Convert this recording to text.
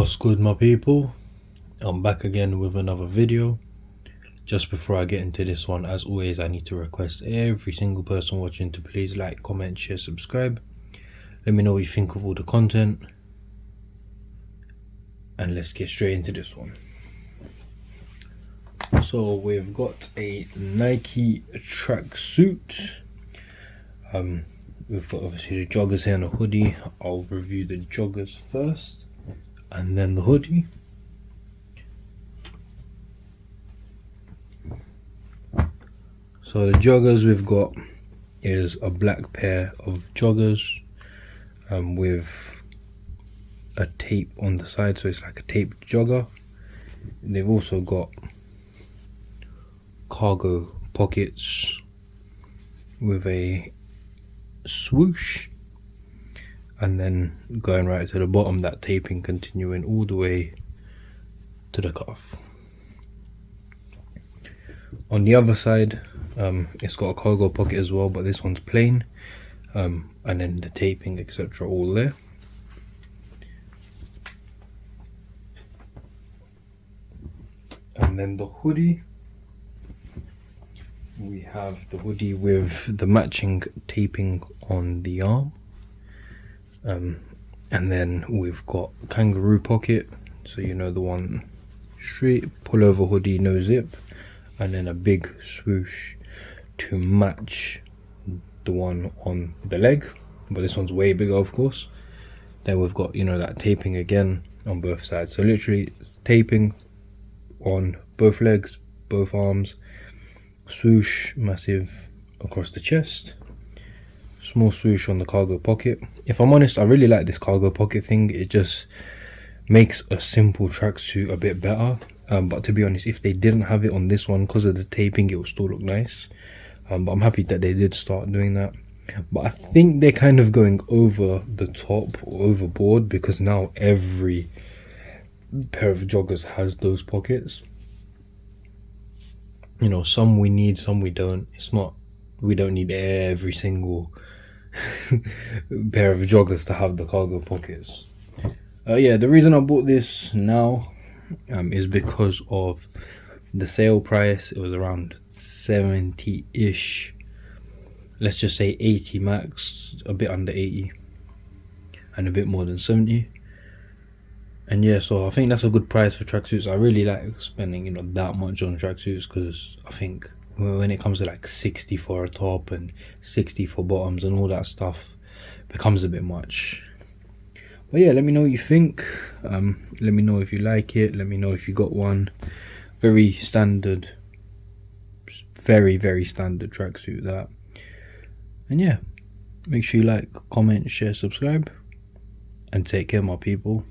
What's good, my people? I'm back again with another video. Just before I get into this one, as always, I need to request every single person watching to please like, comment, share, subscribe. Let me know what you think of all the content, and let's get straight into this one. So we've got a Nike tracksuit. We've got obviously the joggers here and a hoodie. I'll review the joggers first and then the hoodie. So the joggers we've got is a black pair of joggers with a tape on the side, so it's like a taped jogger. They've also got cargo pockets with a swoosh, and then going right to the bottom, that taping continuing all the way to the cuff. On the other side, it's got a cargo pocket as well, but this one's plain, and then the taping etc. all there. And then the hoodie, we have the hoodie with the matching taping on the arm, and then we've got kangaroo pocket, so you know, the one straight pullover hoodie, no zip, and then a big swoosh to match the one on the leg, but this one's way bigger, of course. Then we've got, you know, that taping again on both sides, so literally taping on both legs, both arms, swoosh massive across the chest, small swoosh on the cargo pocket. If I'm honest, I really like this cargo pocket thing. It just makes a simple tracksuit a bit better, but to be honest, if they didn't have it on this one, because of the taping, it would still look nice. But I'm happy that they did start doing that. But I think they're kind of going over the top or overboard, because now every pair of joggers has those pockets. You know, some we need, some we don't. It's not, we don't need every single pair of joggers to have the cargo pockets. Yeah, the reason I bought this now is because of the sale price. It was around 70-ish. Let's just say 80 max, a bit under 80 and a bit more than 70. And yeah, so I think that's a good price for tracksuits. I really like spending, you know, that much on tracksuits, because I think when it comes to like 60 for a top and 60 for bottoms and all that stuff, it becomes a bit much. But yeah, let me know what you think. Let me know if you like it. Let me know if you got one. Very standard, very standard tracksuit, that. And yeah, make sure you like, comment, share, subscribe, and take care, my people.